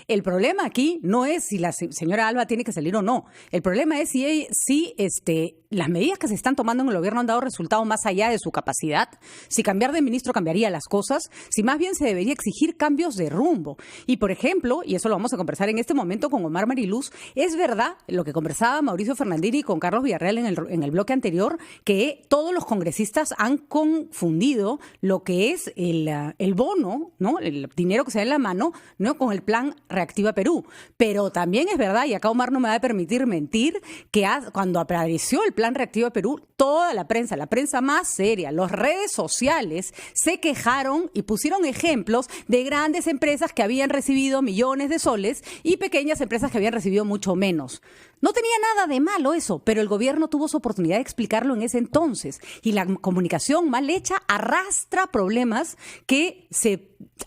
El problema aquí no es si la señora Alba tiene que salir o no. El problema es si las medidas que se están tomando en el gobierno han dado resultado más allá de su capacidad, si cambiar de ministro cambiaría las cosas, si más bien se debería exigir cambios de rumbo. Y, por ejemplo, y eso lo vamos a conversar en este momento con Omar Mariluz, es verdad lo que conversaba Mauricio Fernandini con Carlos Villarreal en el bloque anterior, que todos los congresistas han confundido lo que es el bono, ¿no? El dinero que se da en la mano, ¿no? Con el plan Reactiva Perú. Pero también es verdad, y acá Omar no me va a permitir mentir, que cuando apareció el plan Reactiva Perú, toda la prensa más seria, las redes sociales se quejaron y pusieron ejemplos de grandes empresas que habían recibido millones de soles y pequeñas empresas que habían recibido mucho menos. No tenía nada de malo eso, pero el gobierno tuvo su oportunidad de explicarlo en ese entonces. Y la comunicación mal hecha arrastra problemas que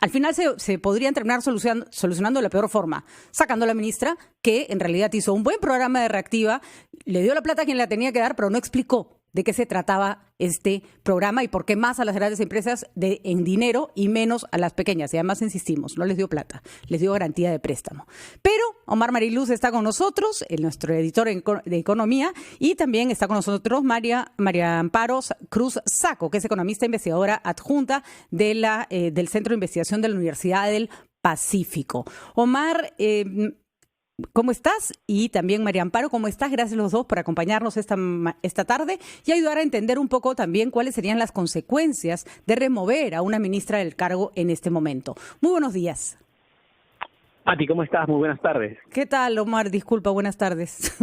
al final se podrían terminar solucionando de la peor forma. Sacando a la ministra, que en realidad hizo un buen programa de Reactiva, le dio la plata a quien la tenía que dar, pero no explicó de qué se trataba este programa y por qué más a las grandes empresas en dinero y menos a las pequeñas. Y además insistimos, no les dio plata, les dio garantía de préstamo. Pero Omar Mariluz está con nosotros, nuestro editor de Economía, y también está con nosotros María Amparo Cruz Saco, que es economista investigadora adjunta del Centro de Investigación de la Universidad del Pacífico. Omar, ¿cómo estás? Y también María Amparo, ¿cómo estás? Gracias a los dos por acompañarnos esta tarde y ayudar a entender un poco también cuáles serían las consecuencias de remover a una ministra del cargo en este momento. Muy buenos días. Pati, ¿cómo estás? Muy buenas tardes. ¿Qué tal, Omar? Disculpa, buenas tardes.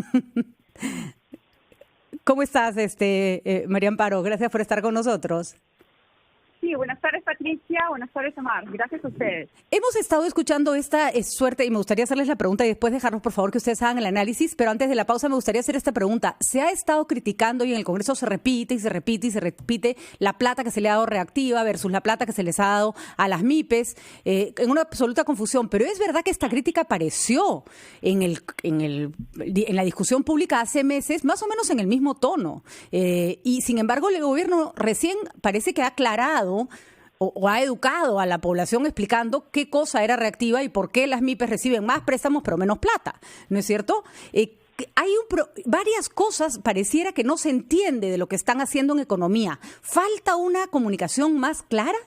¿Cómo estás, María Amparo? Gracias por estar con nosotros. Sí, buenas tardes, Patricia. Buenas tardes, Omar. Gracias a ustedes. Hemos estado escuchando esta suerte y me gustaría hacerles la pregunta y después dejarnos, por favor, que ustedes hagan el análisis, pero antes de la pausa me gustaría hacer esta pregunta. Se ha estado criticando y en el Congreso se repite y se repite y se repite la plata que se le ha dado Reactiva versus la plata que se les ha dado a las MIPES, en una absoluta confusión. Pero es verdad que esta crítica apareció en la discusión pública hace meses, más o menos en el mismo tono. Y sin embargo, el gobierno recién parece que ha aclarado o ha educado a la población explicando qué cosa era Reactiva y por qué las MIPES reciben más préstamos pero menos plata, ¿no es cierto? Hay varias cosas, pareciera que no se entiende de lo que están haciendo en economía. ¿Falta una comunicación más clara?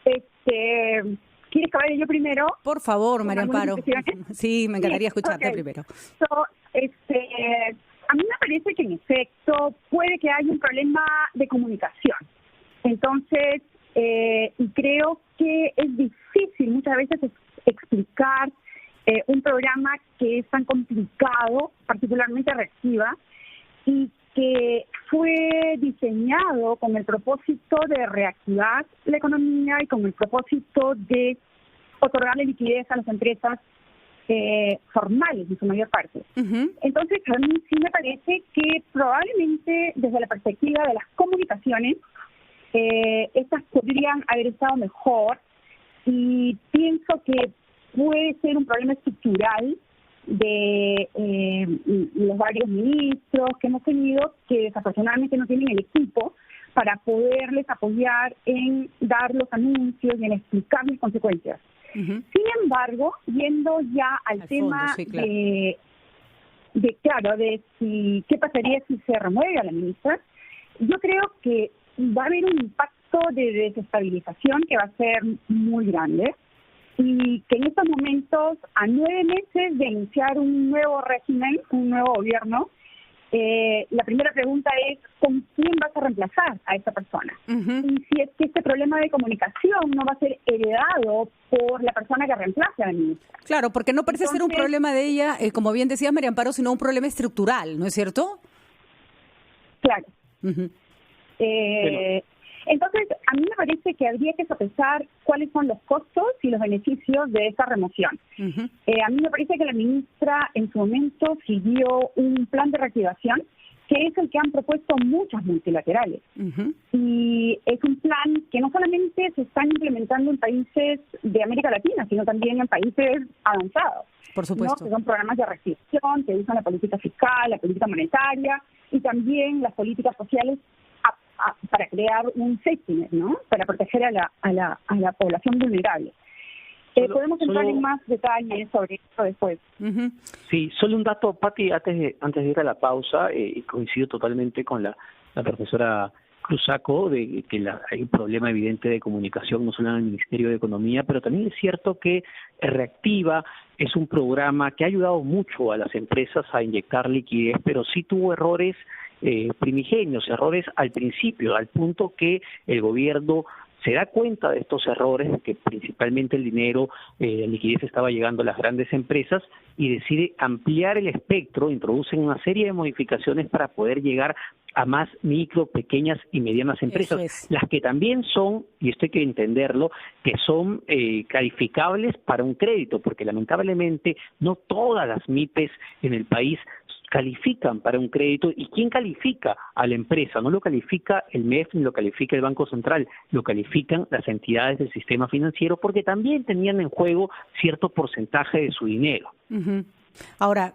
¿Quieres que vaya yo primero? Por favor, María Amparo. Sí, me encantaría escucharte primero. A mí me parece que en efecto puede que haya un problema de comunicación. Entonces, y creo que es difícil muchas veces explicar un programa que es tan complicado, particularmente Reactiva, y que fue diseñado con el propósito de reactivar la economía y con el propósito de otorgarle liquidez a las empresas formales en su mayor parte. Uh-huh. Entonces, a mí sí me parece que probablemente desde la perspectiva de las comunicaciones, estas podrían haber estado mejor y pienso que puede ser un problema estructural de los varios ministros que hemos tenido que desafortunadamente no tienen el equipo para poderles apoyar en dar los anuncios y en explicar las consecuencias. Uh-huh. Sin embargo, yendo ya al tema fondo, sí, claro. de qué pasaría si se remueve a la ministra, yo creo que va a haber un impacto de desestabilización que va a ser muy grande y que en estos momentos, a 9 meses de iniciar un nuevo régimen, un nuevo gobierno, la primera pregunta es ¿con quién vas a reemplazar a esta persona? Uh-huh. Y si es que este problema de comunicación no va a ser heredado por la persona que reemplace a la ministra. Claro, porque no parece ser un problema de ella, como bien decías, María Amparo, sino un problema estructural, ¿no es cierto? Claro. Uh-huh. Entonces, a mí me parece que habría que sopesar cuáles son los costos y los beneficios de esta remoción. Uh-huh. A mí me parece que la ministra en su momento siguió un plan de reactivación que es el que han propuesto muchas multilaterales. Uh-huh. Y es un plan que no solamente se está implementando en países de América Latina, sino también en países avanzados. Por supuesto. ¿No? Que son programas de reactivación, que usan la política fiscal, la política monetaria y también las políticas sociales para crear un safety net, ¿no? Para proteger a la población vulnerable. Podemos entrar en más detalles sobre esto después. Sí, solo un dato, Pati, antes de ir a la pausa, y coincido totalmente con la profesora Cruzaco de que hay un problema evidente de comunicación, no solo en el Ministerio de Economía, pero también es cierto que Reactiva es un programa que ha ayudado mucho a las empresas a inyectar liquidez, pero sí tuvo errores primigenios, errores al principio, al punto que el gobierno se da cuenta de estos errores, que principalmente el dinero, la liquidez estaba llegando a las grandes empresas y decide ampliar el espectro, introducen una serie de modificaciones para poder llegar a más micro, pequeñas y medianas empresas, las que también son, y esto hay que entenderlo, que son calificables para un crédito, porque lamentablemente no todas las MIPES en el país califican para un crédito. ¿Y quién califica a la empresa? No lo califica el MEF ni lo califica el Banco Central, lo califican las entidades del sistema financiero porque también tenían en juego cierto porcentaje de su dinero. Ahora,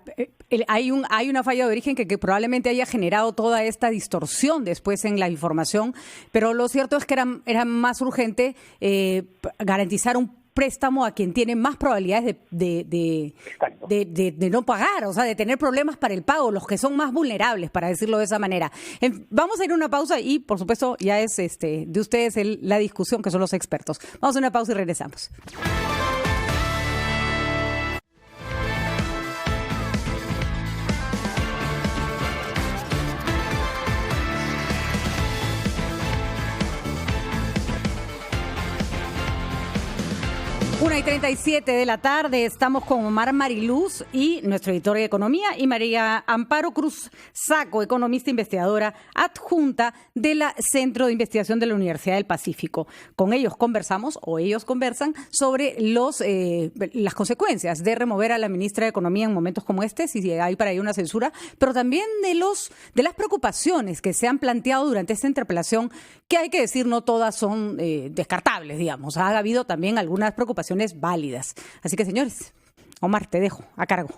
hay una falla de origen que probablemente haya generado toda esta distorsión después en la información, pero lo cierto es que era más urgente garantizar un préstamo a quien tiene más probabilidades de no pagar, o sea, de tener problemas para el pago, los que son más vulnerables, para decirlo de esa manera. Vamos a ir a una pausa y, por supuesto, ya es de ustedes la discusión, que son los expertos. Vamos a una pausa y regresamos. Una y 37 de la tarde, estamos con Omar Mariluz y nuestro editor de Economía y María Amparo Cruzaco, economista investigadora adjunta de la Centro de Investigación de la Universidad del Pacífico. Con ellos conversamos, o ellos conversan, sobre las consecuencias de remover a la ministra de Economía en momentos como este, si hay para ello una censura, pero también de las preocupaciones que se han planteado durante esta interpelación, que hay que decir no todas son descartables, digamos. Ha habido también algunas preocupaciones válidas. Así que, señores, Omar, te dejo a cargo.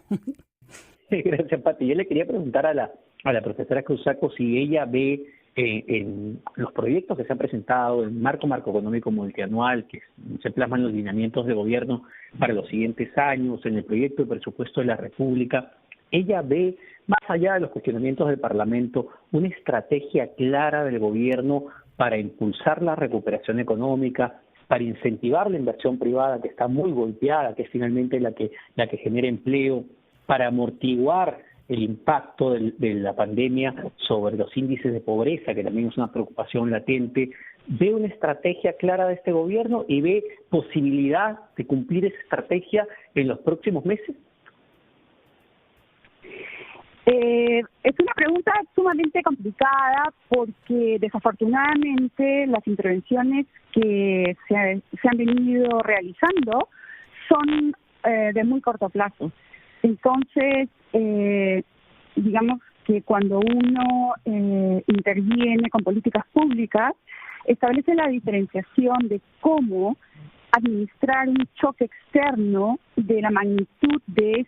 Gracias, Pati. Yo le quería preguntar a la profesora Cruzaco si ella ve en los proyectos que se han presentado, el marco económico multianual, que se plasman los lineamientos de gobierno para los siguientes años, en el proyecto de presupuesto de la República, ella ve, más allá de los cuestionamientos del Parlamento, una estrategia clara del gobierno para impulsar la recuperación económica, para incentivar la inversión privada, que está muy golpeada, que es finalmente la que genera empleo, para amortiguar el impacto de la pandemia sobre los índices de pobreza, que también es una preocupación latente. ¿Ve una estrategia clara de este gobierno y ve posibilidad de cumplir esa estrategia en los próximos meses? Es una pregunta sumamente complicada porque desafortunadamente las intervenciones que se han venido realizando son de muy corto plazo. Entonces, digamos que cuando uno interviene con políticas públicas, establece la diferenciación de cómo administrar un choque externo de la magnitud de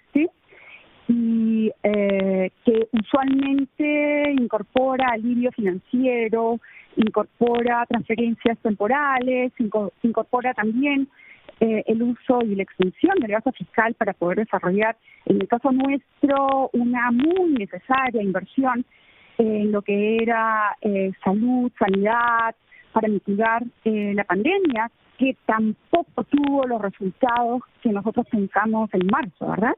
y que usualmente incorpora alivio financiero, incorpora transferencias temporales, incorpora también el uso y la extensión del gasto fiscal para poder desarrollar, en el caso nuestro, una muy necesaria inversión en lo que era salud, sanidad, para mitigar la pandemia, que tampoco tuvo los resultados que nosotros pensamos en marzo, ¿verdad?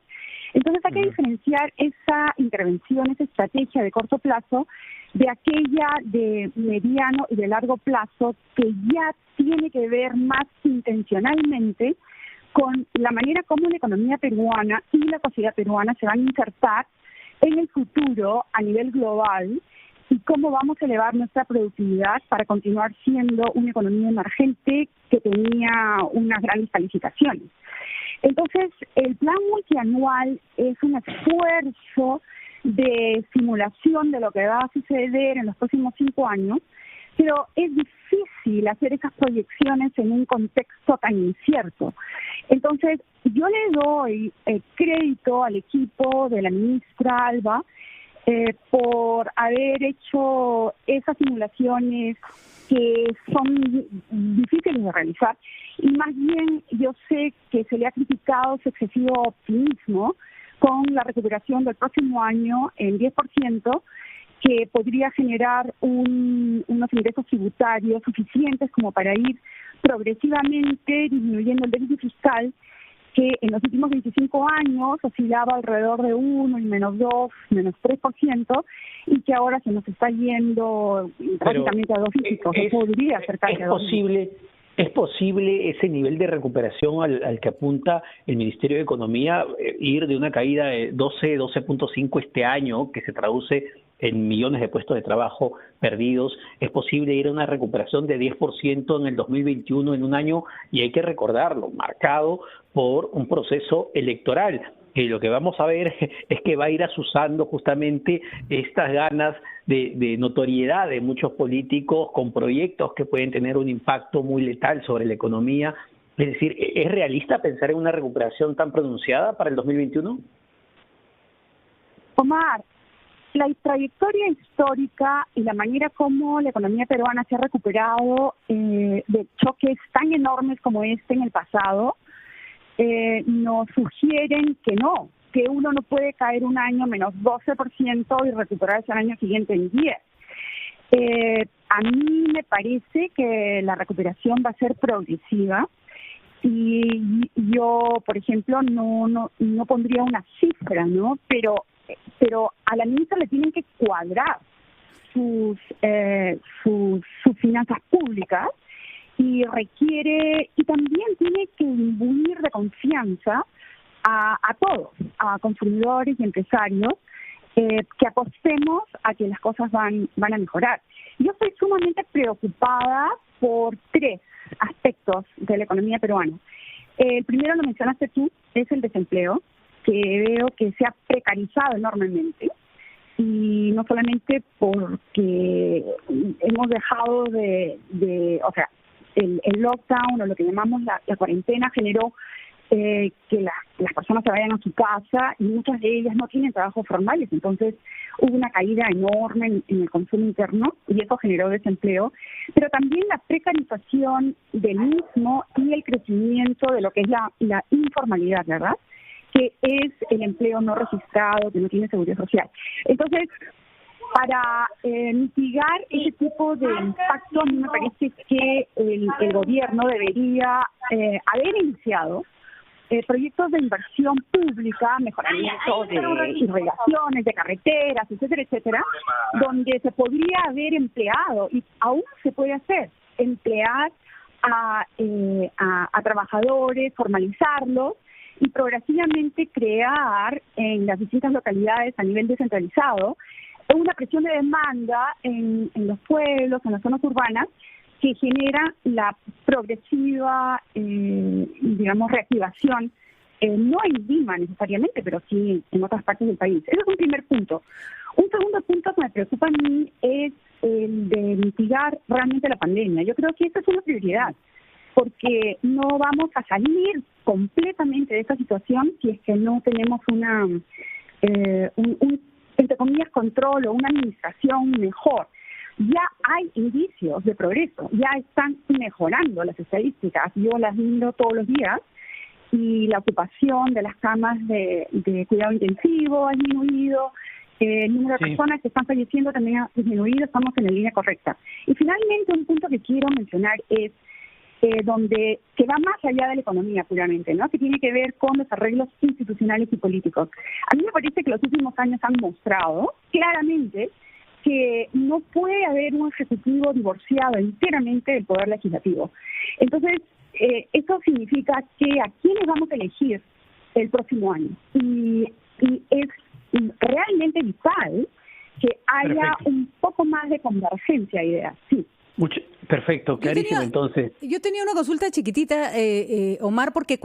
Entonces hay que diferenciar esa intervención, esa estrategia de corto plazo, de aquella de mediano y de largo plazo, que ya tiene que ver más intencionalmente con la manera como la economía peruana y la sociedad peruana se van a insertar en el futuro a nivel global y cómo vamos a elevar nuestra productividad para continuar siendo una economía emergente que tenía unas grandes calificaciones. Entonces, el plan multianual es un esfuerzo de simulación de lo que va a suceder en los próximos 5 años, pero es difícil hacer esas proyecciones en un contexto tan incierto. Entonces, yo le doy crédito al equipo de la ministra Alba por haber hecho esas simulaciones que son difíciles de realizar, y más bien yo sé que se le ha criticado su excesivo optimismo con la recuperación del próximo año en 10%, que podría generar unos ingresos tributarios suficientes como para ir progresivamente disminuyendo el déficit fiscal, que en los últimos 25 años oscilaba alrededor de 1 y -2, -3%, y que ahora se nos está yendo prácticamente a dos dígitos. Podría acercarse a dos dígitos. ¿Es posible ese nivel de recuperación al que apunta el Ministerio de Economía, ir de una caída de 12.5 este año, que se traduce en millones de puestos de trabajo perdidos? ¿Es posible ir a una recuperación de 10% en el 2021 en un año? Y hay que recordarlo, marcado por un proceso electoral, que lo que vamos a ver es que va a ir azuzando justamente estas ganas de notoriedad de muchos políticos con proyectos que pueden tener un impacto muy letal sobre la economía. Es decir, ¿es realista pensar en una recuperación tan pronunciada para el 2021? Omar, la trayectoria histórica y la manera como la economía peruana se ha recuperado de choques tan enormes como este en el pasado, nos sugieren que no, que uno no puede caer un año -12% y recuperarse al año siguiente en 10%. A mí me parece que la recuperación va a ser progresiva, y yo, por ejemplo, no pondría una cifra, ¿no? Pero a la ministra le tienen que cuadrar sus finanzas públicas, y también tiene que imbuir de confianza a todos, a consumidores y empresarios, que apostemos a que las cosas van a mejorar. Yo estoy sumamente preocupada por 3 aspectos de la economía peruana. El primero lo mencionaste tú, es el desempleo, que veo que se ha precarizado enormemente, y no solamente porque hemos dejado o sea, el lockdown, o lo que llamamos la cuarentena, generó que las personas se vayan a su casa, y muchas de ellas no tienen trabajos formales. Entonces hubo una caída enorme en el consumo interno, y eso generó desempleo, pero también la precarización del mismo y el crecimiento de lo que es la informalidad, ¿verdad?, que es el empleo no registrado, que no tiene seguridad social. Entonces, para mitigar ese tipo de impacto, a mí me parece que el gobierno debería haber iniciado proyectos de inversión pública, mejoramiento de irrigaciones, de carreteras, etcétera, etcétera, donde se podría haber empleado, y aún se puede hacer, emplear a trabajadores, formalizarlos, y progresivamente crear en las distintas localidades a nivel descentralizado una presión de demanda en los pueblos, en las zonas urbanas, que genera la progresiva, digamos, reactivación, no en Lima necesariamente, pero sí en otras partes del país. Ese es un primer punto. Un segundo punto que me preocupa a mí es el de mitigar realmente la pandemia. Yo creo que esta es una prioridad, porque no vamos a salir completamente de esta situación si es que no tenemos un entre comillas, control o una administración mejor. Ya hay indicios de progreso, ya están mejorando las estadísticas. Yo las miro todos los días, y la ocupación de las camas de cuidado intensivo ha disminuido, el número de personas que están falleciendo también ha disminuido, estamos en la línea correcta. Y finalmente, un punto que quiero mencionar es que va más allá de la economía puramente, ¿no?, que tiene que ver con los arreglos institucionales y políticos. A mí me parece que los últimos años han mostrado claramente que no puede haber un ejecutivo divorciado enteramente del poder legislativo. Entonces, eso significa que a quiénes vamos a elegir el próximo año. Y es realmente vital que haya un poco más de convergencia de ideas. Sí. Perfecto, clarísimo. Entonces, yo tenía una consulta chiquitita, Omar, porque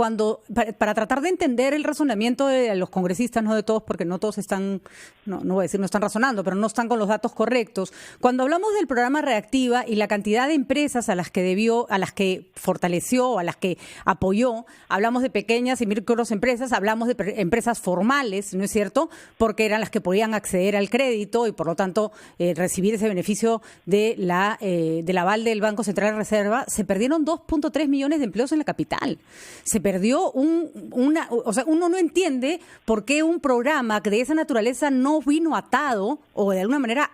para tratar de entender el razonamiento de los congresistas, no de todos, porque no todos están, no voy a decir no están razonando, pero no están con los datos correctos. Cuando hablamos del programa Reactiva y la cantidad de empresas a las que fortaleció, a las que apoyó, hablamos de pequeñas y microempresas, hablamos de empresas formales, ¿no es cierto? Porque eran las que podían acceder al crédito y por lo tanto recibir ese beneficio del aval del Banco Central de Reserva. Se perdieron 2.3 millones de empleos en la capital. Se perdió o sea, uno no entiende por qué un programa de esa naturaleza no vino atado o de alguna manera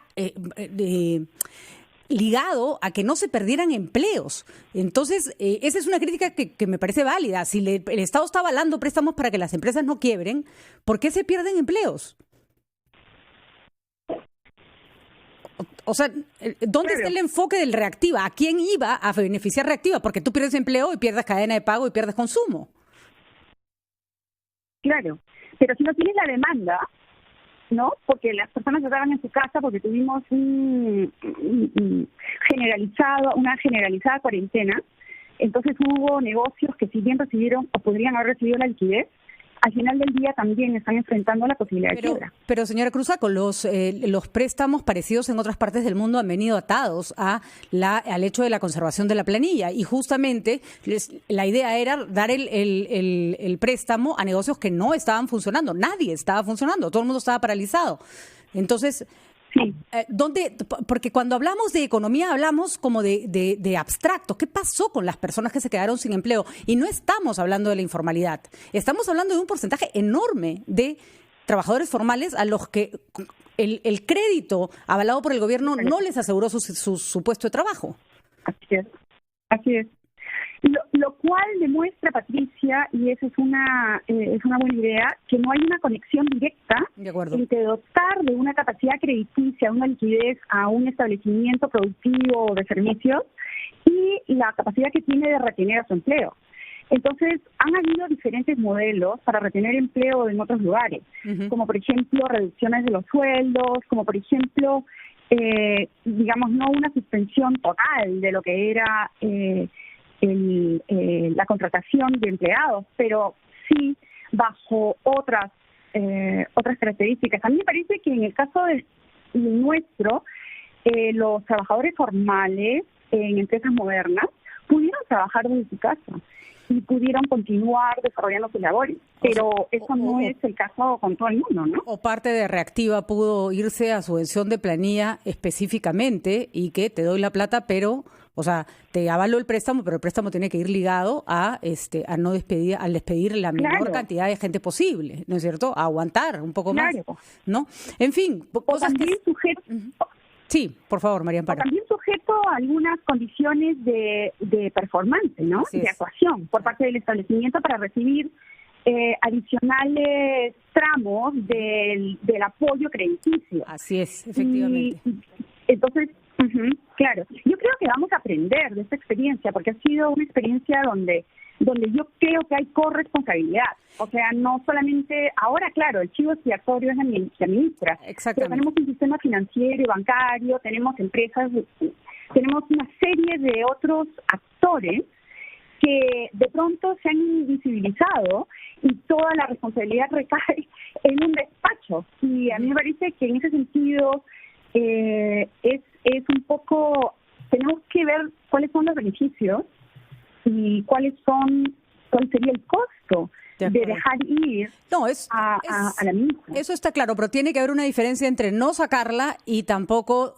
ligado a que no se perdieran empleos. Entonces, esa es una crítica que me parece válida. Si el Estado está avalando préstamos para que las empresas no quiebren, ¿por qué se pierden empleos? O sea, ¿dónde está el enfoque del Reactiva? ¿A quién iba a beneficiar Reactiva? Porque tú pierdes empleo y pierdes cadena de pago y pierdes consumo. Claro, pero si no tienes la demanda, ¿no? Porque las personas estaban en su casa porque tuvimos una generalizada cuarentena, entonces hubo negocios que si bien recibieron o podrían haber recibido la liquidez, al final del día también están enfrentando la posibilidad de quiebra. Pero señora Cruzaco, los préstamos parecidos en otras partes del mundo han venido atados al hecho de la conservación de la planilla y justamente la idea era dar el préstamo a negocios que no estaban funcionando. Nadie estaba funcionando, todo el mundo estaba paralizado. Entonces, sí. Porque cuando hablamos de economía hablamos como de abstracto. ¿Qué pasó con las personas que se quedaron sin empleo? Y no estamos hablando de la informalidad. Estamos hablando de un porcentaje enorme de trabajadores formales a los que el crédito avalado por el gobierno no les aseguró su puesto de trabajo. Así es. Lo cual demuestra, Patricia, y eso es una buena idea, que no hay una conexión directa entre dotar de una capacidad crediticia, una liquidez a un establecimiento productivo de servicios y la capacidad que tiene de retener a su empleo. Entonces, han habido diferentes modelos para retener empleo en otros lugares, como por ejemplo reducciones de los sueldos, como por ejemplo, digamos, no una suspensión total de lo que era la contratación de empleados, pero sí bajo otras características. A mí me parece que en el caso de nuestro, los trabajadores formales en empresas modernas pudieron trabajar desde su casa y pudieron continuar desarrollando sus labores, pero eso no es el caso con todo el mundo, ¿no? O parte de Reactiva pudo irse a subvención de planilla específicamente y que te doy la plata, pero, o sea, te avalo el préstamo, pero el préstamo tiene que ir ligado a no despedir, al despedir la menor cantidad de gente posible, ¿no es cierto? A aguantar un poco más, ¿no? En fin, cosas también sujeto. Sí, por favor, María Amparo. También sujeto a algunas condiciones de performance, ¿no? De actuación por parte del establecimiento para recibir adicionales tramos del apoyo crediticio. Así es, efectivamente. Entonces, claro, yo creo que vamos a aprender de esta experiencia porque ha sido una experiencia donde yo creo que hay corresponsabilidad. O sea, no solamente, ahora claro, el chivo expiatorio es la ministra, pero tenemos un sistema financiero y bancario, tenemos empresas, tenemos una serie de otros actores que de pronto se han invisibilizado y toda la responsabilidad recae en un despacho. Y a mí me parece que en ese sentido es un poco, tenemos que ver cuáles son los beneficios y cuál sería el costo de dejar ir a la ministra. Eso está claro, pero tiene que haber una diferencia entre no sacarla y tampoco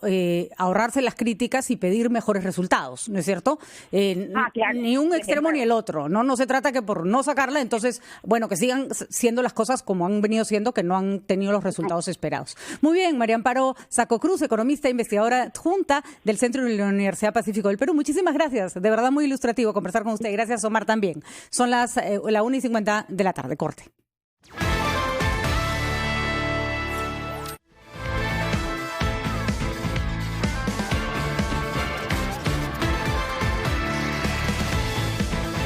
ahorrarse las críticas y pedir mejores resultados, ¿no es cierto? Claro. Ni un extremo ni el otro. No se trata que por no sacarla, entonces, bueno, que sigan siendo las cosas como han venido siendo, que no han tenido los resultados esperados. Muy bien, María Amparo Sacocruz, economista e investigadora adjunta del Centro de la Universidad Pacífico del Perú. Muchísimas gracias. De verdad muy ilustrativo conversar con usted. Gracias, Omar, también. Son las 1:50 de la tarde. Corte.